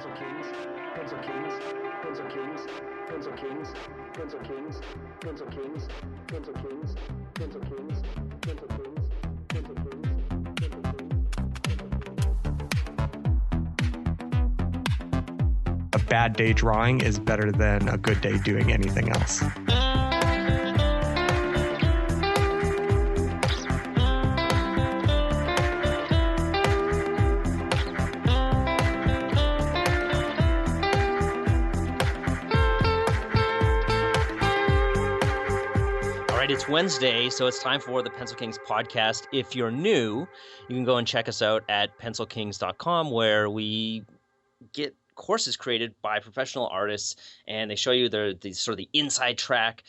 Pencil Kings, Pencil Kings, Pencil Kings, Pencil Kings, Pencil Kings, Pencil Kings, Pencil Kings, Pencil Kings, Pencil Kings, Pencil Kings, A bad day drawing is better than a good day doing anything else. It's Wednesday, so it's time for the Pencil Kings podcast. If you're new, you can go and check us out at pencilkings.com, where we get courses created by professional artists, and they show you the sort of the inside track.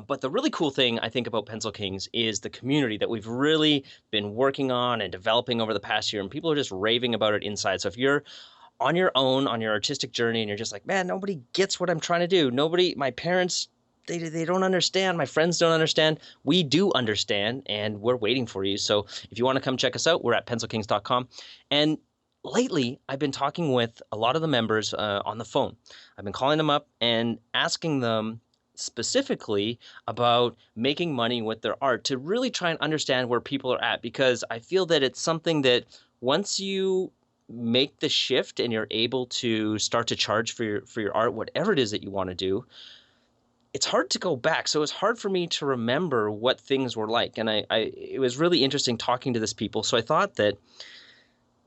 But the really cool thing I think about Pencil Kings is the community that we've really been working on and developing over the past year, and people are just raving about it inside. So if you're on your own, on your artistic journey, and you're just like, man, nobody gets what I'm trying to do. My parents, they don't understand. My friends don't understand. We do understand, and we're waiting for you. So if you want to come check us out, we're at pencilkings.com. And lately, I've been talking with a lot of the members on the phone. I've been calling them up and asking them specifically about making money with their art to really try and understand where people are at, because I feel that it's something that once you make the shift and you're able to start to charge for your art, whatever it is that you want to do, it's hard to go back. So it's hard for me to remember what things were like. And it was really interesting talking to this people. So I thought that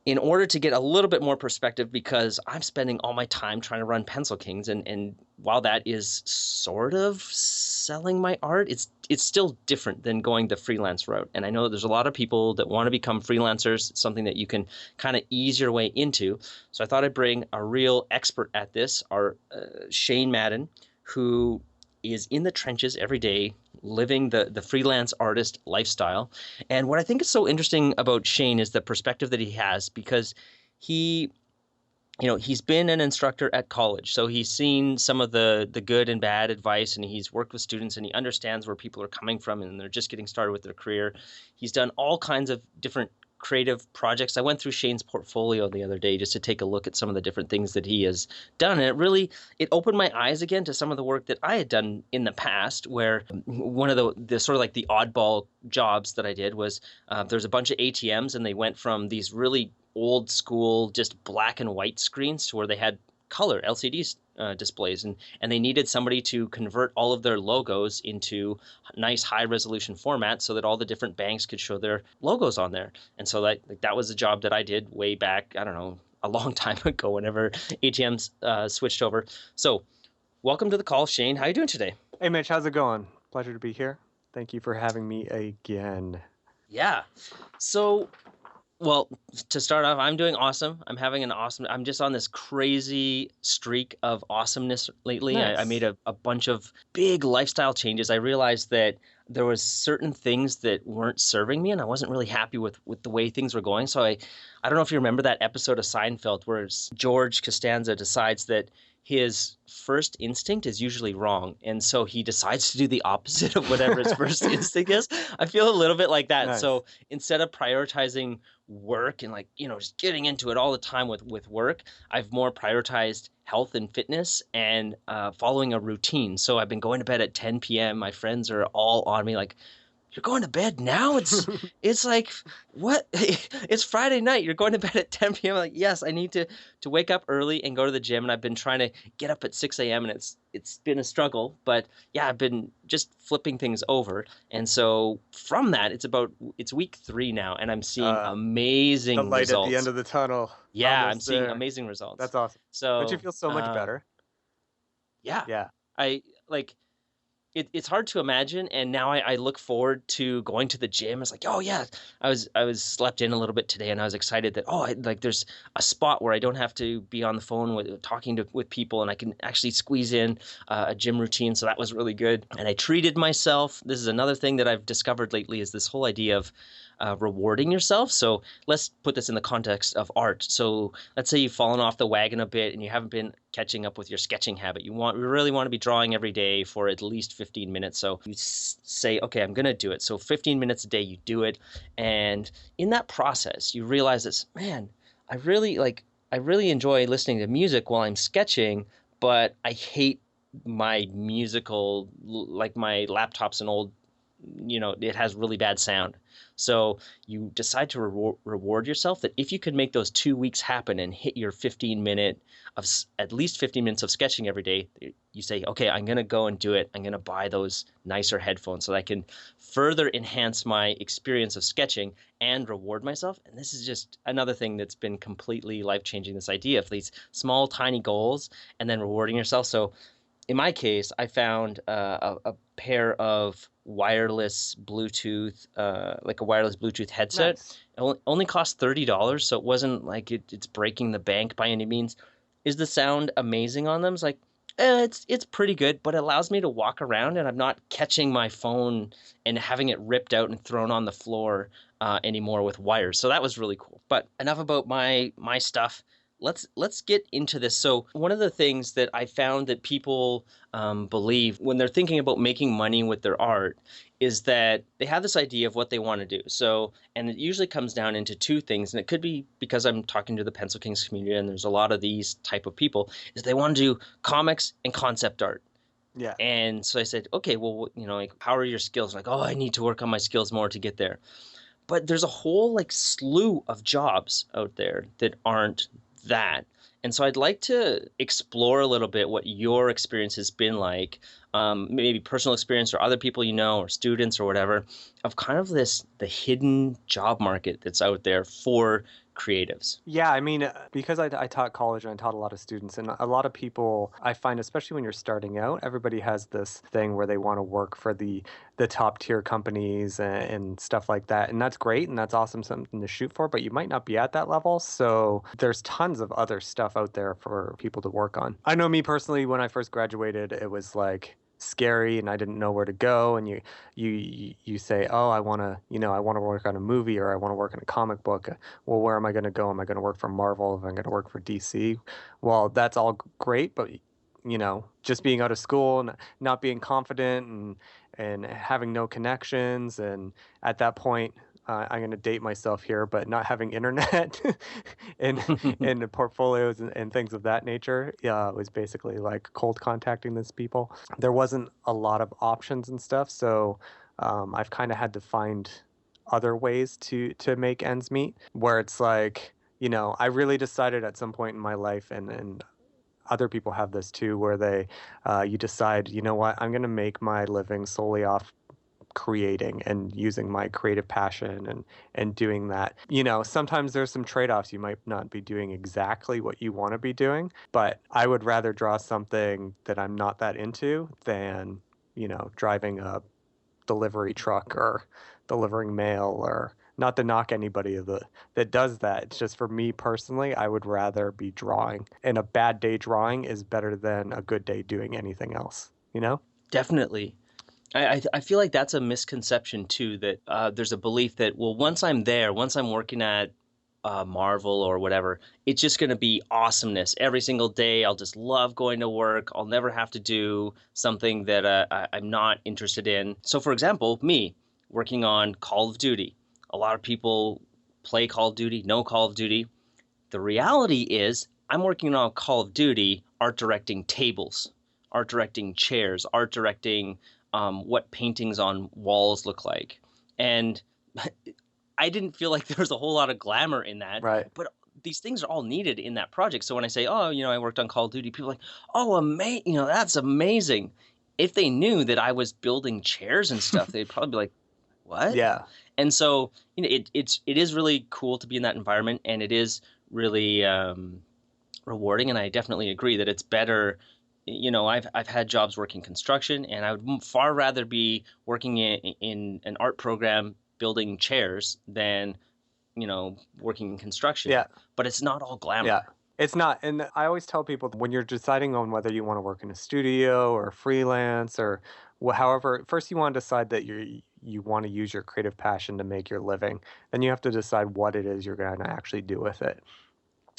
in order to get a little bit more perspective, because I'm spending all my time trying to run Pencil Kings, and while that is sort of selling my art, it's still different than going the freelance route. And I know there's a lot of people that want to become freelancers. It's something that you can kind of ease your way into. So I thought I'd bring a real expert at this, our Shane Madden, who is in the trenches every day, living the freelance artist lifestyle. And what I think is so interesting about Shane is the perspective that he has, because he's been an instructor at college. So he's seen some of the good and bad advice, and he's worked with students, and he understands where people are coming from and they're just getting started with their career. He's done all kinds of different creative projects. I went through Shane's portfolio the other day just to take a look at some of the different things that he has done. And it opened my eyes again to some of the work that I had done in the past, where one of the sort of like the oddball jobs that I did was there's a bunch of ATMs, and they went from these really old school, just black and white screens to where they had color LCD displays, and they needed somebody to convert all of their logos into nice high resolution format so that all the different banks could show their logos on there. And so that was a job that I did way back, I don't know, a long time ago, whenever ATMs switched over. So welcome to the call, Shane. How are you doing today? Hey, Mitch, how's it going? Pleasure to be here. Thank you for having me again. Yeah. So, well, to start off, I'm doing awesome. I'm just on this crazy streak of awesomeness lately. Nice. I made a bunch of big lifestyle changes. I realized that there was certain things that weren't serving me, and I wasn't really happy with the way things were going. So I don't know if you remember that episode of Seinfeld where George Costanza decides that his first instinct is usually wrong, and so he decides to do the opposite of whatever his first instinct is. I feel a little bit like that. Nice. So instead of prioritizing work and just getting into it all the time with work, I've more prioritized health and fitness and following a routine. So I've been going to bed at 10 p.m. My friends are all on me like, you're going to bed now? It's like, what? It's Friday night. You're going to bed at 10 p.m. I'm like, yes, I need to wake up early and go to the gym. And I've been trying to get up at 6 a.m. and it's been a struggle. But yeah, I've been just flipping things over. And so from that, it's week 3 now, and I'm seeing amazing results. The light results at the end of the tunnel. Yeah, Almost I'm seeing there. Amazing results. That's awesome. So Don't you feel so much better? Yeah. Yeah. It's hard to imagine, and now I look forward to going to the gym. It's like, oh yeah, I was slept in a little bit today, and I was excited that there's a spot where I don't have to be on the phone talking with people, and I can actually squeeze in a gym routine. So that was really good, and I treated myself. This is another thing that I've discovered lately, is this whole idea of rewarding yourself. So let's put this in the context of art. So let's say you've fallen off the wagon a bit and you haven't been catching up with your sketching habit. You really want to be drawing every day for at least 15 minutes. So you say, okay, I'm going to do it. So 15 minutes a day, you do it. And in that process, you realize this, man, I really I really enjoy listening to music while I'm sketching, but I hate my musical, like my laptop's an old, it has really bad sound. So you decide to reward yourself that if you could make those 2 weeks happen and hit your 15-minute at least 15 minutes of sketching every day, you say, okay, I'm going to go and do it. I'm going to buy those nicer headphones so that I can further enhance my experience of sketching and reward myself. And this is just another thing that's been completely life-changing, this idea of these small, tiny goals and then rewarding yourself. So in my case, I found a pair of wireless Bluetooth, like a wireless Bluetooth headset. Nice. It only cost $30, so it wasn't like it's breaking the bank by any means. Is the sound amazing on them? It's like, it's pretty good, but it allows me to walk around and I'm not catching my phone and having it ripped out and thrown on the floor anymore with wires. So that was really cool. But enough about my stuff. Let's get into this. So one of the things that I found that people believe when they're thinking about making money with their art is that they have this idea of what they want to do. So, and it usually comes down into two things, and it could be because I'm talking to the Pencil Kings community, and there's a lot of these type of people, is they want to do comics and concept art. Yeah. And so I said, okay, well, like, how are your skills? Like, oh, I need to work on my skills more to get there. But there's a whole like slew of jobs out there that aren't that. And so I'd like to explore a little bit what your experience has been like, maybe personal experience or other people or students or whatever, of kind of the hidden job market that's out there for creatives. Yeah, I mean, because I taught college and I taught a lot of students, and a lot of people, I find, especially when you're starting out, everybody has this thing where they want to work for the top tier companies and stuff like that. And that's great, and that's awesome, something to shoot for, but you might not be at that level. So there's tons of other stuff out there for people to work on. I know me personally, when I first graduated, it was like scary and I didn't know where to go, and you say, oh, I want to work on a movie, or I want to work on a comic book. Well, where am I going to go? Am I going to work for Marvel? Am I going to work for DC? Well, that's all great, but just being out of school and not being confident and having no connections, and at that point, I'm going to date myself here, but not having internet and and portfolios and things of that nature was basically like cold contacting these people. There wasn't a lot of options and stuff, so I've kind of had to find other ways to make ends meet, where it's like, I really decided at some point in my life, and other people have this too, where you decide, you know what, I'm going to make my living solely off creating and using my creative passion and doing that. Sometimes there's some trade-offs. You might not be doing exactly what you want to be doing, but I would rather draw something that I'm not that into than, driving a delivery truck or delivering mail, or not to knock anybody that does that. It's just, for me personally, I would rather be drawing. And a bad day drawing is better than a good day doing anything else, Definitely. I feel like that's a misconception too, that there's a belief that, well, once I'm working at Marvel or whatever, it's just going to be awesomeness every single day. I'll just love going to work. I'll never have to do something that I'm not interested in. So, for example, me working on Call of Duty. A lot of people play Call of Duty, know Call of Duty. The reality is I'm working on Call of Duty, art directing tables, art directing chairs, art directing what paintings on walls look like. And I didn't feel like there was a whole lot of glamour in that. Right. But these things are all needed in that project. So when I say, oh, I worked on Call of Duty, people are like, oh, that's amazing. If they knew that I was building chairs and stuff, they'd probably be like, what? Yeah. And so, it is really cool to be in that environment, and it is really rewarding. And I definitely agree that it's better. I've had jobs working construction, and I would far rather be working in an art program building chairs than, working in construction. Yeah. But it's not all glamour. Yeah. It's not. And I always tell people, when you're deciding on whether you want to work in a studio or freelance or however, first you want to decide that you want to use your creative passion to make your living. Then you have to decide what it is you're going to actually do with it.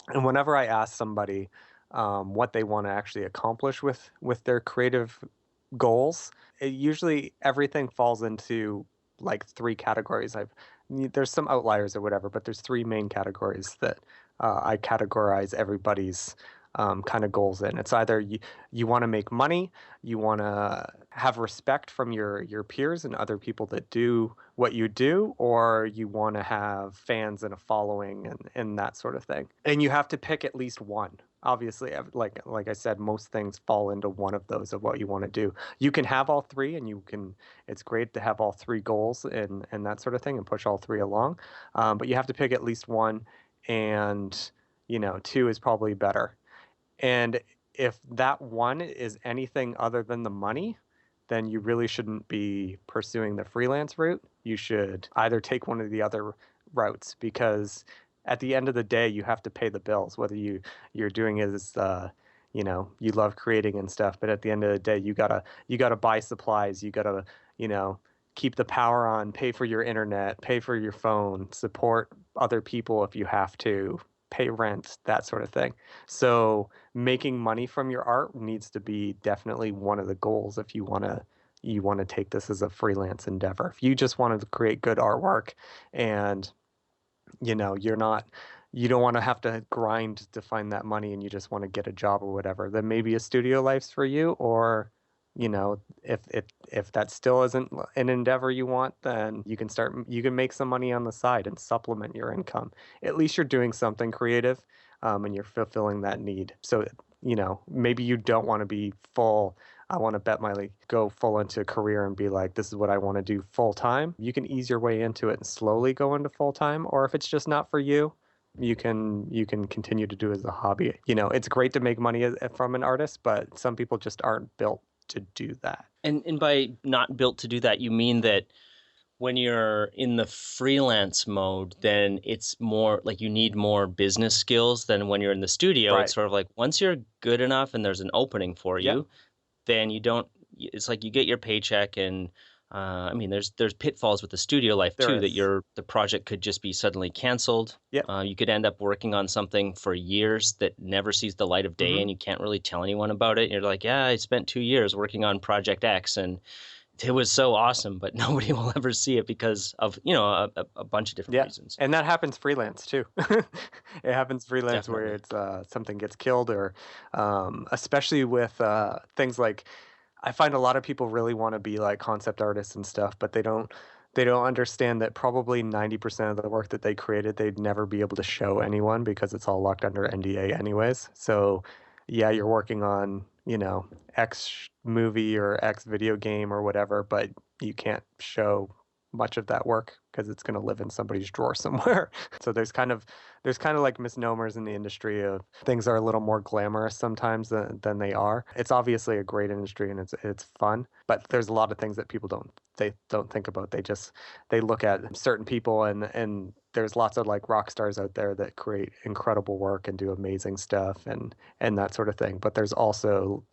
And whenever I ask somebody what they want to actually accomplish with their creative goals, usually everything falls into like three categories. There's some outliers or whatever, but there's three main categories that I categorize everybody's kind of goals in. It's either you want to make money, you want to have respect from your peers and other people that do what you do, or you want to have fans and a following and that sort of thing. And you have to pick at least one. Obviously, like I said, most things fall into one of those of what you want to do. You can have all three, and it's great to have all three goals and that sort of thing and push all three along. But you have to pick at least one, and two is probably better. And if that one is anything other than the money, then you really shouldn't be pursuing the freelance route. You should either take one of the other routes, because at the end of the day, you have to pay the bills, whether you're doing it as you love creating and stuff, but at the end of the day, you gotta buy supplies, you gotta, keep the power on, pay for your internet, pay for your phone, support other people if you have to, pay rent, that sort of thing. So making money from your art needs to be definitely one of the goals if you want to take this as a freelance endeavor. If you just wanted to create good artwork and you don't want to have to grind to find that money and you just want to get a job or whatever, then maybe a studio life's for you. Or if that still isn't an endeavor you want, then you can make some money on the side and supplement your income. At least you're doing something creative, and you're fulfilling that need. So maybe you don't want to be full. I want to go full into a career and be like, this is what I want to do full time. You can ease your way into it and slowly go into full time. Or if it's just not for you, you can continue to do it as a hobby. It's great to make money from an artist, but some people just aren't built to do that. And by not built to do that, you mean that when you're in the freelance mode, then it's more like you need more business skills than when you're in the studio. Right. It's sort of like once you're good enough and there's an opening for you, then you don't, it's like you get your paycheck and I mean, there's pitfalls with the studio life too, that the project could just be suddenly canceled. Yeah. You could end up working on something for years that never sees the light of day, and you can't really tell anyone about it. And you're like, yeah, I spent 2 years working on Project X, and it was so awesome, but nobody will ever see it because of a bunch of different reasons. And that happens freelance too. It happens freelance. Definitely. Where it's something gets killed, or especially with things like, I find a lot of people really want to be like concept artists and stuff, but they don't understand that probably 90% of the work that they created, they'd never be able to show anyone because it's all locked under NDA anyways. So yeah, you're working on, X movie or X video game or whatever, but you can't show much of that work because it's going to live in somebody's drawer somewhere. So there's kind of like misnomers in the industry of things are a little more glamorous sometimes than they are. It's obviously a great industry and it's fun, but there's a lot of things that people don't think about. They look at certain people and there's lots of like rock stars out there that create incredible work and do amazing stuff and that sort of thing. But there's also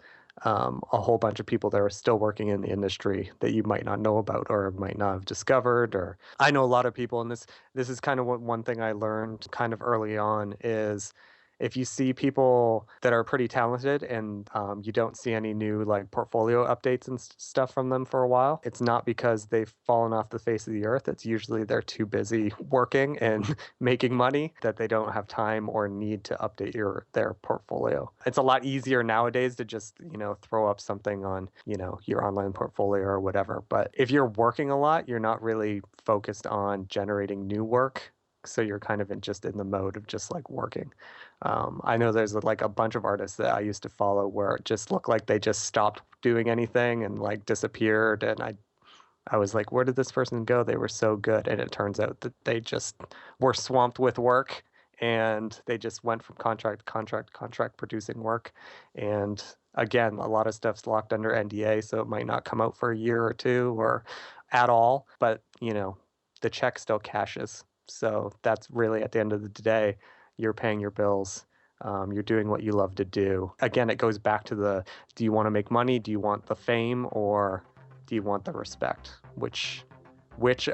a whole bunch of people that are still working in the industry that you might not know about or might not have discovered. Or I know a lot of people, and this is kind of one thing I learned kind of early on is, if you see people that are pretty talented and you don't see any new like portfolio updates and stuff from them for a while, it's not because they've fallen off the face of the earth. It's usually they're too busy working and making money that they don't have time or need to update their portfolio. It's a lot easier nowadays to just, throw up something on, your online portfolio or whatever. But if you're working a lot, you're not really focused on generating new work. So you're kind of just in the mode of just like working. I know there's like a bunch of artists that I used to follow where it just looked like they just stopped doing anything and like disappeared. And I was like, where did this person go? They were so good. And it turns out that they just were swamped with work and they just went from contract to contract producing work. And again, a lot of stuff's locked under NDA, so it might not come out for a year or two or at all. But, the check still cashes. So that's really, at the end of the day, you're paying your bills. You're doing what you love to do. Again, it goes back to do you want to make money? Do you want the fame, or do you want the respect? Which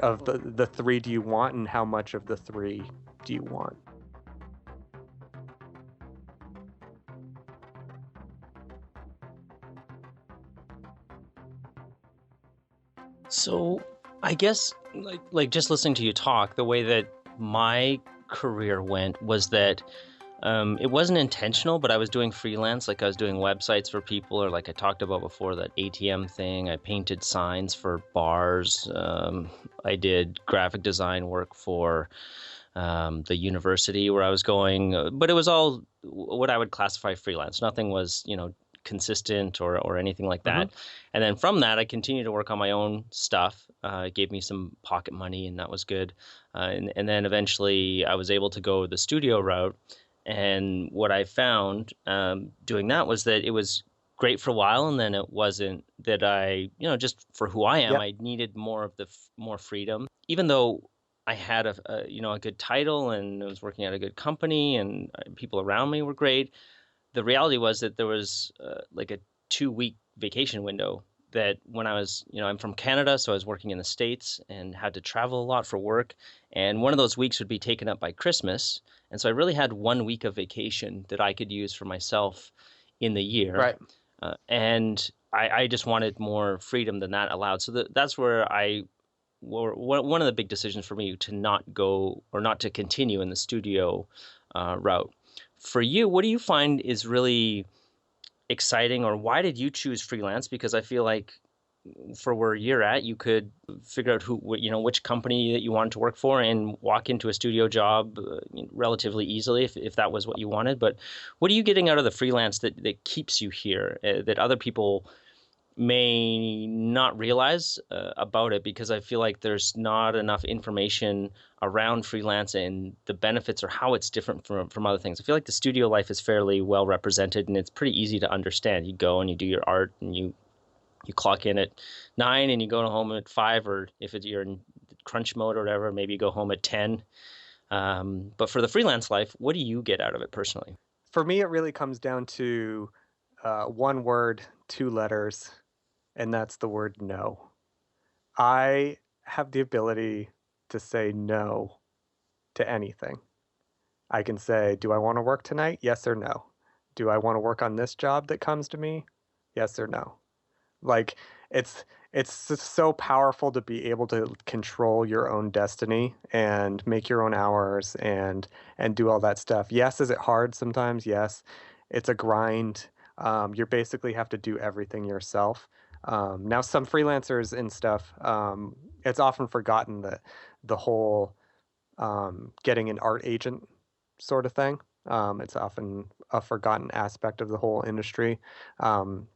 of the three do you want, and how much of the three do you want? So I guess like just listening to you talk, the way that my career went was that it wasn't intentional, but I was doing freelance. Like I was doing websites for people, or like I talked about before, that ATM thing. I painted signs for bars. I did graphic design work for the university where I was going, but it was all what I would classify freelance. Nothing was, consistent or anything like that. And then from that, I continued to work on my own stuff. It gave me some pocket money, and that was good. And then eventually, I was able to go the studio route. And what I found doing that was that it was great for a while, and then it wasn't. That I, just for who I am, Yep. I needed more of the more freedom. Even though I had a good title and I was working at a good company, and people around me were great, the reality was that there was like a 2-week vacation window. That when I was, I'm from Canada, so I was working in the States and had to travel a lot for work. And one of those weeks would be taken up by Christmas. And so I really had 1 week of vacation that I could use for myself in the year. Right. And I just wanted more freedom than that allowed. So that's where one of the big decisions for me to not go or not to continue in the studio route. For you, what do you find is really exciting, or why did you choose freelance? Because I feel like for where you're at, you could figure out which company that you wanted to work for and walk into a studio job relatively easily if that was what you wanted. But what are you getting out of the freelance that keeps you here, that other people may not realize about it? Because I feel like there's not enough information around freelance and the benefits or how it's different from other things. I feel like the studio life is fairly well represented, and it's pretty easy to understand. You go and you do your art, and you clock in at 9 and you go home at 5, or if you're in crunch mode or whatever, maybe you go home at 10. But for the freelance life, what do you get out of it personally? For me, it really comes down to one word, 2 letters, and that's the word no. I have the ability to say no to anything. I can say, do I want to work tonight? Yes or no. Do I want to work on this job that comes to me? Yes or no. Like it's just so powerful to be able to control your own destiny and make your own hours and do all that stuff. Yes, is it hard sometimes? Yes. It's a grind. You basically have to do everything yourself. Now, some freelancers and stuff, it's often forgotten that the whole getting an art agent sort of thing. It's often a forgotten aspect of the whole industry. Um,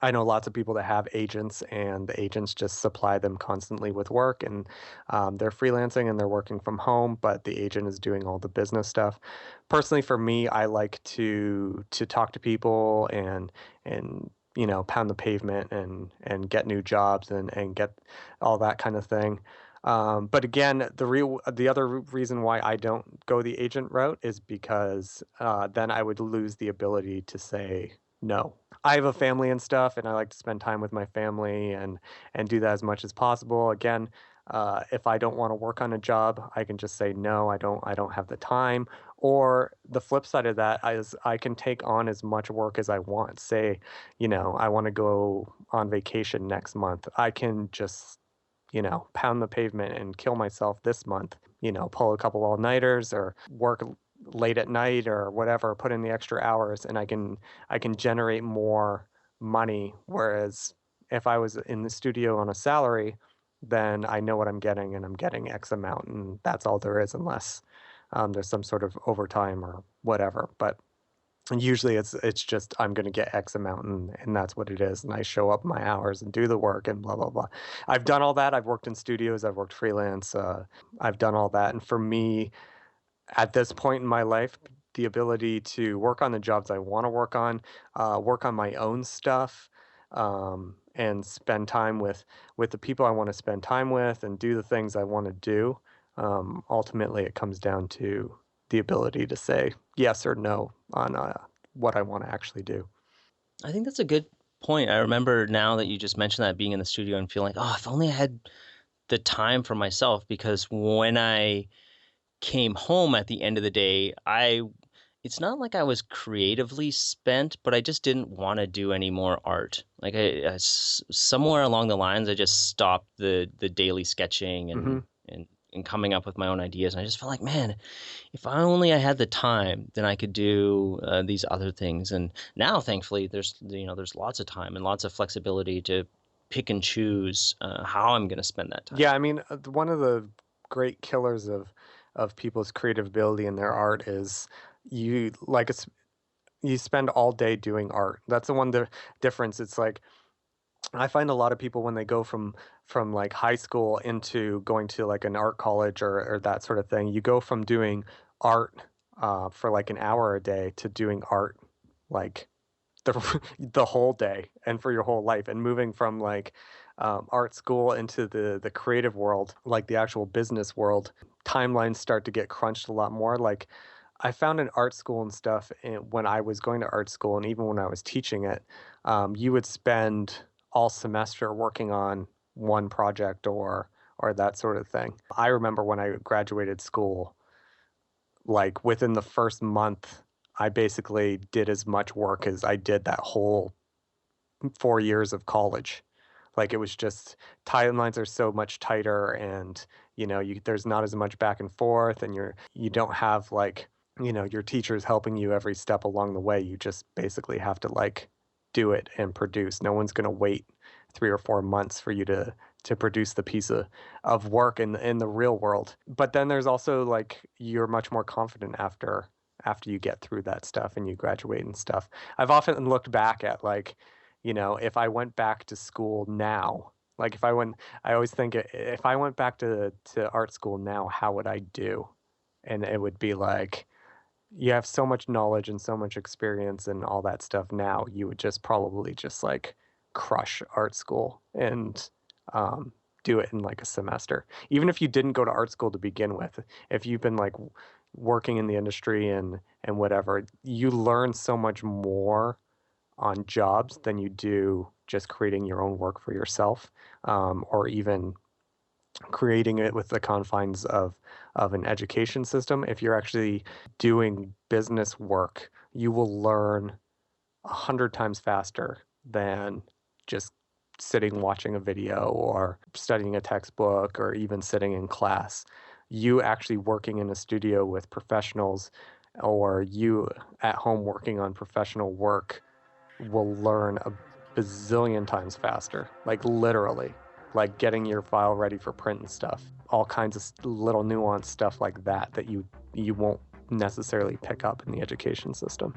I know lots of people that have agents, and the agents just supply them constantly with work, and they're freelancing and they're working from home, but the agent is doing all the business stuff. Personally, for me, I like to talk to people and pound the pavement and get new jobs and get all that kind of thing. But again, the other reason why I don't go the agent route is because then I would lose the ability to say no. I have a family and stuff, and I like to spend time with my family and do that as much as possible. Again, if I don't want to work on a job, I can just say no. I don't have the time. Or the flip side of that is I can take on as much work as I want. Say, I want to go on vacation next month. I can just pound the pavement and kill myself this month, pull a couple all-nighters or work late at night or whatever, put in the extra hours, and I can generate more money. Whereas if I was in the studio on a salary, then I know what I'm getting, and I'm getting X amount, and that's all there is, unless there's some sort of overtime or whatever. But usually it's just I'm going to get X amount, and that's what it is, and I show up my hours and do the work and blah blah blah. I've done all that. I've worked in studios. I've worked freelance. I've done all that, and for me, at this point in my life, the ability to work on the jobs I want to work on my own stuff, and spend time with the people I want to spend time with, and do the things I want to do. Ultimately, it comes down to the ability to say yes or no on what I want to actually do. I think that's a good point. I remember now that you just mentioned that, being in the studio and feeling, oh, if only I had the time for myself, because when I came home at the end of the day, it's not like I was creatively spent, but I just didn't want to do any more art. Like somewhere along the lines, I just stopped the daily sketching Hmm. and and coming up with my own ideas. And I just felt like, man, if I had the time, then I could do these other things. And now, thankfully, there's lots of time and lots of flexibility to pick and choose how I'm going to spend that time. Yeah, I mean, one of the great killers of people's creative ability and their art is you like you spend all day doing art. That's the one difference. It's like I find a lot of people when they go from like high school into going to like an art college or that sort of thing, you go from doing art for like an hour a day to doing art like the whole day and for your whole life, and moving from like art school into the creative world, like the actual business world. Timelines start to get crunched a lot more. Like I found in art school and stuff, and when I was going to art school and even when I was teaching it, you would spend all semester working on one project or that sort of thing. I remember when I graduated school, like within the first month, I basically did as much work as I did that whole 4 years of college. Like it was just timelines are so much tighter, and there's not as much back and forth, and you don't have like your teachers helping you every step along the way. You just basically have to like do it and produce. No one's going to wait 3 or 4 months for you to produce the piece of work in the real world. But then there's also like you're much more confident after you get through that stuff and you graduate and stuff. I've often looked back at like, if I went back to school now, like I always think if I went back to art school now, how would I do? And it would be like, you have so much knowledge and so much experience and all that stuff now, you would just probably just like crush art school and do it in like a semester. Even if you didn't go to art school to begin with, if you've been like working in the industry and whatever, you learn so much more on jobs than you do just creating your own work for yourself, or even creating it with the confines of an education system. If you're actually doing business work, you will learn 100 times faster than just sitting watching a video or studying a textbook or even sitting in class. You actually working in a studio with professionals, or you at home working on professional work, will learn a bazillion times faster, like literally, like getting your file ready for print and stuff, all kinds of little nuanced stuff like that you won't necessarily pick up in the education system.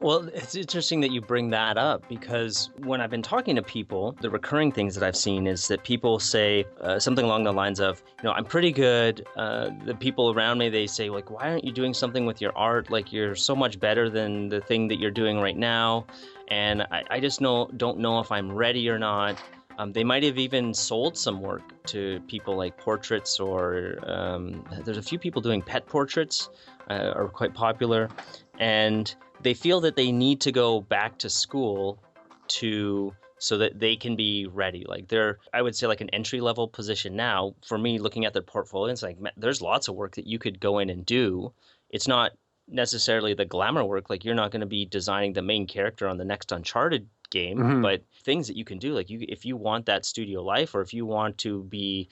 Well, it's interesting that you bring that up, because when I've been talking to people, the recurring things that I've seen is that people say something along the lines of, I'm pretty good. The people around me, they say, like, why aren't you doing something with your art? Like, you're so much better than the thing that you're doing right now. And I just don't know if I'm ready or not. They might have even sold some work to people, like portraits, or there's a few people doing pet portraits are quite popular. And they feel that they need to go back to school so that they can be ready. Like I would say like an entry level position now, for me, looking at their portfolio, it's like, man, there's lots of work that you could go in and do. It's not necessarily the glamour work. Like you're not going to be designing the main character on the next Uncharted game, but things that you can do, like if you want that studio life, or if you want to be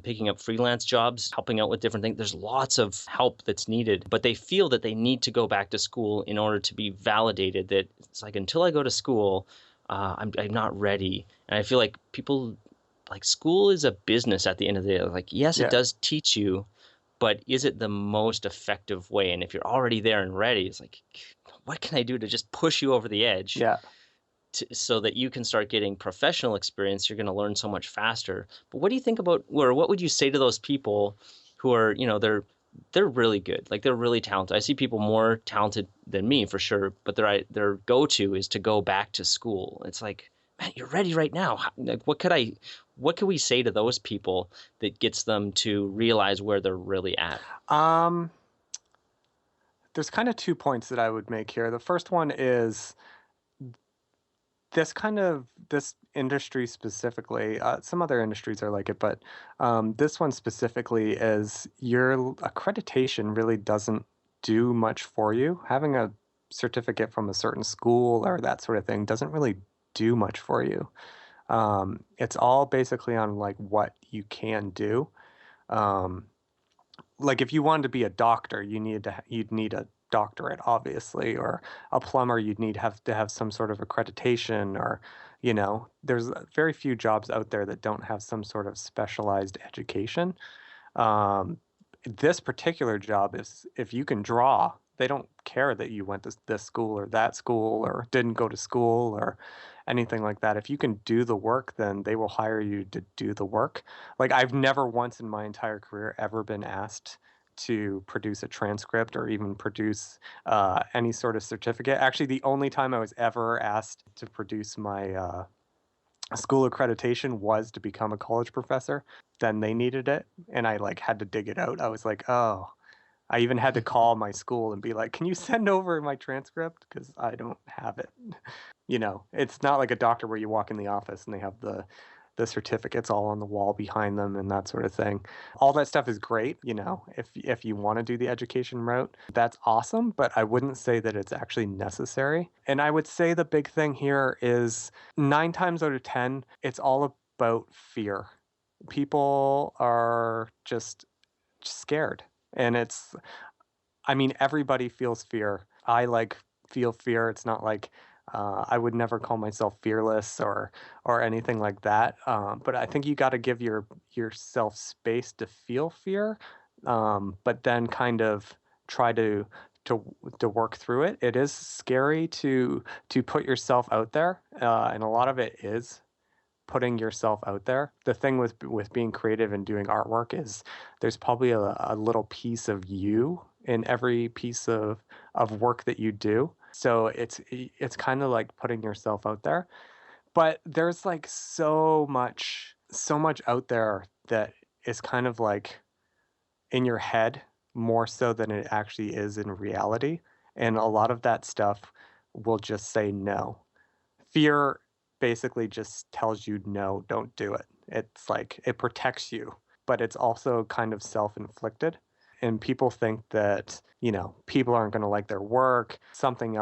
picking up freelance jobs, helping out with different things, there's lots of help that's needed. But they feel that they need to go back to school in order to be validated, that it's like, until I go to school, I'm not ready. And I feel like people, like, school is a business at the end of the day. Like, yes, it does teach you, but is it the most effective way? And if you're already there and ready, it's like, what can I do to just push you over the edge? Yeah. So that you can start getting professional experience. You're going to learn so much faster. But what do you think about, or what would you say to those people who are, they're really good, like they're really talented? I see people more talented than me for sure, but their go-to is to go back to school. It's like, man, you're ready right now. Like, what could we say to those people that gets them to realize where they're really at? There's kind of 2 points that I would make here. The first one is this industry specifically, some other industries are like it, but this one specifically is your accreditation really doesn't do much for you. Having a certificate from a certain school or that sort of thing doesn't really do much for you. It's all basically on like what you can do. Um, like if you wanted to be a doctor, you'd need a doctorate, obviously, or a plumber, you'd need have to have some sort of accreditation, or there's very few jobs out there that don't have some sort of specialized education. Um, this particular job is if you can draw, they don't care that you went to this school or that school or didn't go to school or anything like that. If you can do the work, then they will hire you to do the work. Like I've never once in my entire career ever been asked to produce a transcript or even produce any sort of certificate. Actually, the only time I was ever asked to produce my school accreditation was to become a college professor. Then they needed it, and I like had to dig it out. I was like, oh, I even had to call my school and be like, can you send over my transcript? Because I don't have it. It's not like a doctor where you walk in the office and they have the certificates all on the wall behind them and that sort of thing. All that stuff is great, if you want to do the education route, that's awesome, but I wouldn't say that it's actually necessary. And I would say the big thing here is 9 times out of 10, it's all about fear. People are just scared. And I mean, everybody feels fear. I feel fear. It's not like I would never call myself fearless or anything like that. But I think you got to give yourself space to feel fear, but then kind of try to work through it. It is scary to put yourself out there, and a lot of it is putting yourself out there. The thing with being creative and doing artwork is there's probably a little piece of you in every piece of work that you do. So it's kind of like putting yourself out there. But there's like so much out there that is kind of like in your head more so than it actually is in reality. And a lot of that stuff will just say no. Fear basically just tells you no, don't do it. It's like it protects you, but it's also kind of self-inflicted. And people think that, people aren't going to like their work. Somebody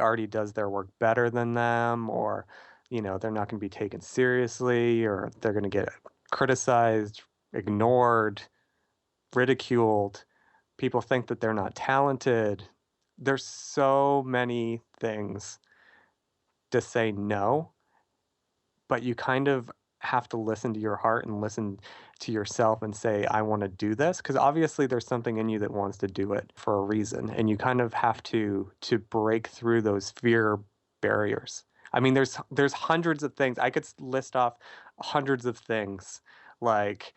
already does their work better than them, or, they're not going to be taken seriously, or they're going to get criticized, ignored, ridiculed. People think that they're not talented. There's so many things to say no, but you kind of have to listen to your heart and listen to yourself and say, I want to do this. Because obviously there's something in you that wants to do it for a reason. And you kind of have to break through those fear barriers. I mean, there's hundreds of things. I could list off hundreds of things like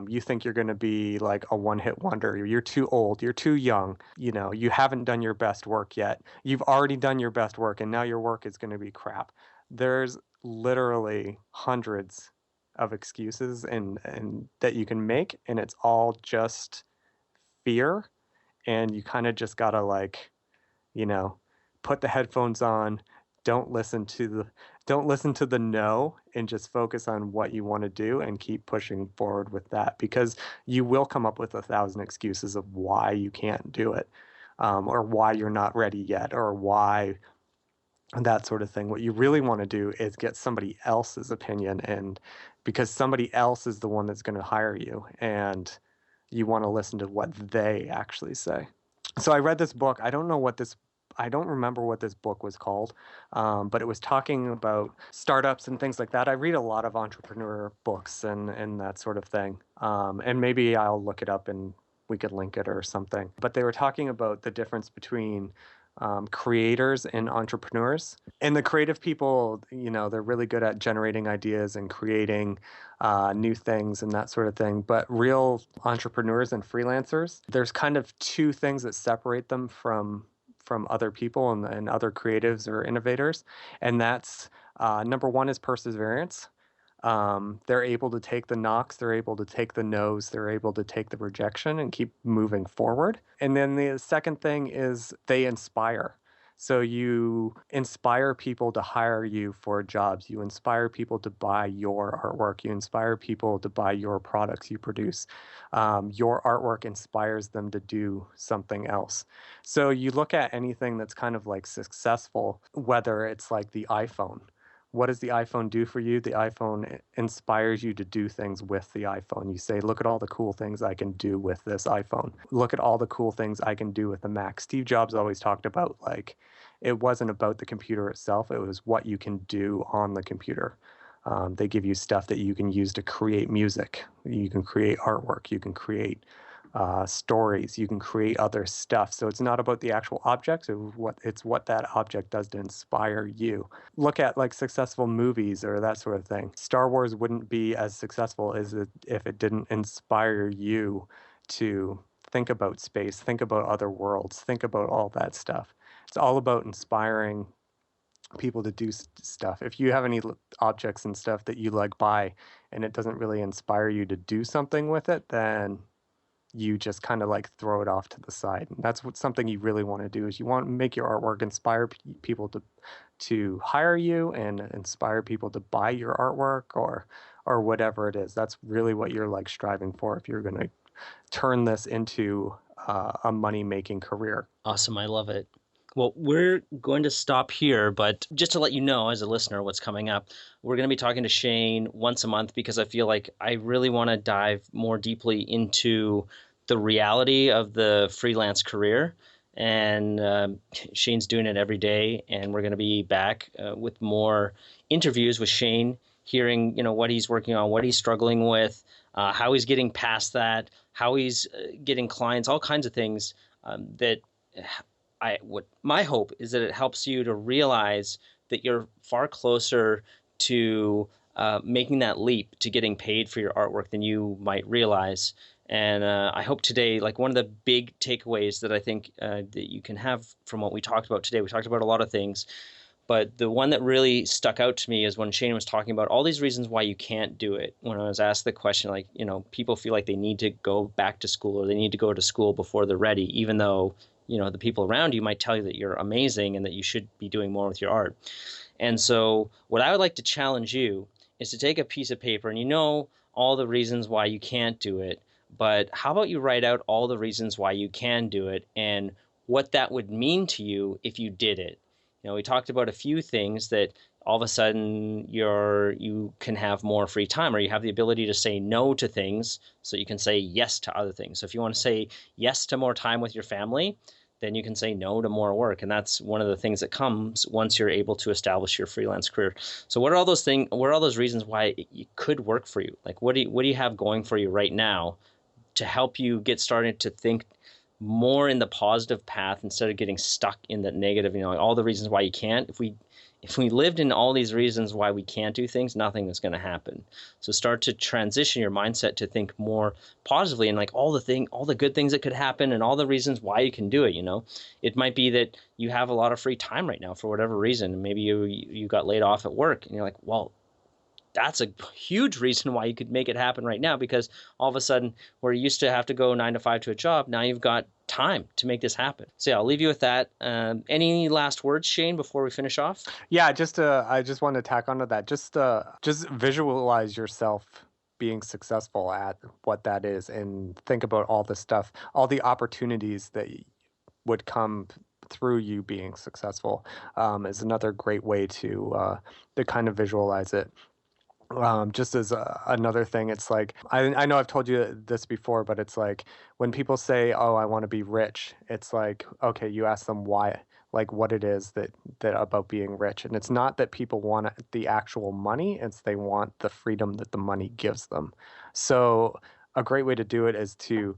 you think you're going to be like a one-hit wonder. You're too old. You're too young. You haven't done your best work yet. You've already done your best work, and now your work is going to be crap. There's literally hundreds of excuses and that you can make, and it's all just fear. And you kind of just gotta you know, put the headphones on, don't listen to the no, and just focus on what you want to do and keep pushing forward with that, because you will come up with 1,000 excuses of why you can't do it, or why you're not ready yet, or why that sort of thing. What you really want to do is get somebody else's opinion, and because somebody else is the one that's going to hire you, and you want to listen to what they actually say. So I read this book. I don't remember what this book was called, but it was talking about startups and things like that. I read a lot of entrepreneur books and that sort of thing. And maybe I'll look it up and we could link it or something. But they were talking about the difference between creators and entrepreneurs. And the creative people, they're really good at generating ideas and creating new things and that sort of thing. But real entrepreneurs and freelancers, there's kind of two things that separate them from other people and other creatives or innovators. And that's number one is perseverance. They're able to take the knocks, they're able to take the no's, they're able to take the rejection and keep moving forward. And then the second thing is they inspire. So you inspire people to hire you for jobs. You inspire people to buy your artwork. You inspire people to buy your products you produce. Your artwork inspires them to do something else. So you look at anything that's kind of like successful, whether it's like the iPhone. What does the iPhone do for you? The iPhone inspires you to do things with the iPhone. You say, look at all the cool things I can do with this iPhone. Look at all the cool things I can do with the Mac. Steve Jobs always talked about like, it wasn't about the computer itself, it was what you can do on the computer. They give you stuff that you can use to create music. You can create artwork. You can create stories. You can create other stuff. So it's not about the actual objects. It's what that object does to inspire you. Look at like successful movies or that sort of thing. Star Wars wouldn't be as successful as if it didn't inspire you to think about space, think about other worlds, think about all that stuff. It's all about inspiring people to do stuff. If you have any objects and stuff that you like buy and it doesn't really inspire you to do something with it, then you just kind of like throw it off to the side. And that's what something you really want to do is you want to make your artwork inspire people to hire you and inspire people to buy your artwork or whatever it is. That's really what you're like striving for if you're going to turn this into a money-making career. Awesome. I love it. Well, we're going to stop here, but just to let you know as a listener what's coming up, we're going to be talking to Shane once a month because I feel like I really want to dive more deeply into the reality of the freelance career. And Shane's doing it every day, and we're going to be back with more interviews with Shane, hearing what he's working on, what he's struggling with, how he's getting past that, how he's getting clients, all kinds of things that what my hope is that it helps you to realize that you're far closer to making that leap to getting paid for your artwork than you might realize. And I hope today, like one of the big takeaways that I think that you can have from what we talked about today, we talked about a lot of things, but the one that really stuck out to me is when Shane was talking about all these reasons why you can't do it. When I was asked the question, like, people feel like they need to go back to school or they need to go to school before they're ready, even though the people around you might tell you that you're amazing and that you should be doing more with your art. And so what I would like to challenge you is to take a piece of paper and all the reasons why you can't do it, but how about you write out all the reasons why you can do it and what that would mean to you if you did it. We talked about a few things that all of a sudden you can have more free time, or you have the ability to say no to things so you can say yes to other things. So if you want to say yes to more time with your family, then you can say no to more work. And that's one of the things that comes once you're able to establish your freelance career. So what are all those things, what are all those reasons why it could work for you? Like what do you have going for you right now to help you get started to think more in the positive path instead of getting stuck in the negative, all the reasons why you can't? If we lived in all these reasons why we can't do things, nothing is going to happen. So start to transition your mindset to think more positively and like all the good things that could happen and all the reasons why you can do it. It might be that you have a lot of free time right now for whatever reason. Maybe you got laid off at work and you're like, well, that's a huge reason why you could make it happen right now, because all of a sudden where you used to have to go 9 to 5 to a job, now you've got time to make this happen. So yeah, I'll leave you with that. Any last words, Shane, before we finish off? Yeah, I just want to tack onto that. Just visualize yourself being successful at what that is, and think about all the stuff, all the opportunities that would come through you being successful. Is another great way to kind of visualize it. Just as another thing, it's like, I know I've told you this before, but it's like when people say, oh, I want to be rich, it's like, okay, you ask them why, like what it is that about being rich. And it's not that people want the actual money, it's they want the freedom that the money gives them. So a great way to do it is to,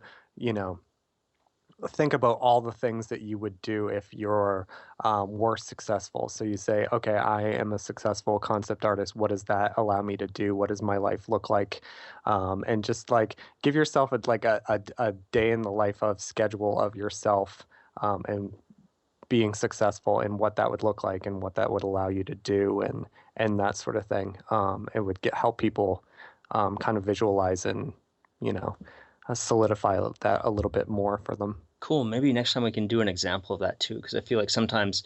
think about all the things that you would do if you're were successful. So you say, okay, I am a successful concept artist. What does that allow me to do? What does my life look like? And just like give yourself a day in the life of schedule of yourself and being successful and what that would look like and what that would allow you to do and that sort of thing. It would help people kind of visualize and, solidify that a little bit more for them. Cool. Maybe next time we can do an example of that too, because I feel like sometimes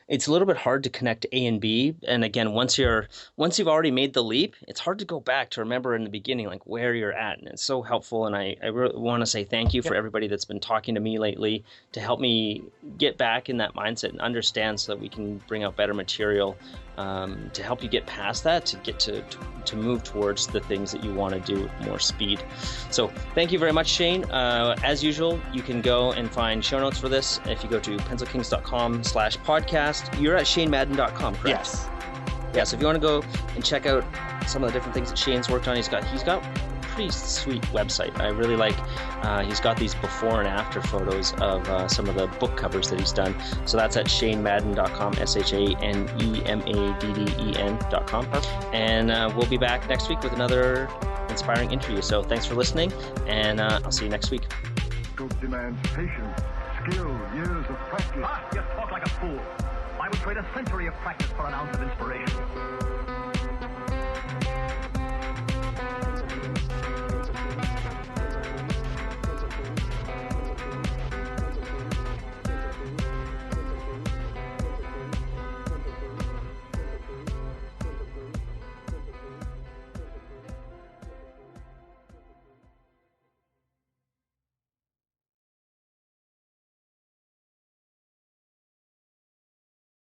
it's a little bit hard to connect A and B. And again, once you've already made the leap, it's hard to go back to remember in the beginning, like where you're at. And it's so helpful. And I really want to say thank you for everybody that's been talking to me lately to help me get back in that mindset and understand so that we can bring out better material to help you get past that, to get to move towards the things that you want to do with more speed. So thank you very much, Shane. As usual, you can go and find show notes for this if you go to pencilkings.com/podcast. You're at shanemadden.com, correct? Yes. Yeah, so if you want to go and check out some of the different things that Shane's worked on, he's got pretty sweet website. I really like, he's got these before and after photos of some of the book covers that he's done. So that's at shanemadden.com, ShaneMadden.com. And we'll be back next week with another inspiring interview. So thanks for listening, and I'll see you next week. Scope demands patience, skill, years of practice. Ah, you talk like a fool. I would trade a century of practice for an ounce of inspiration.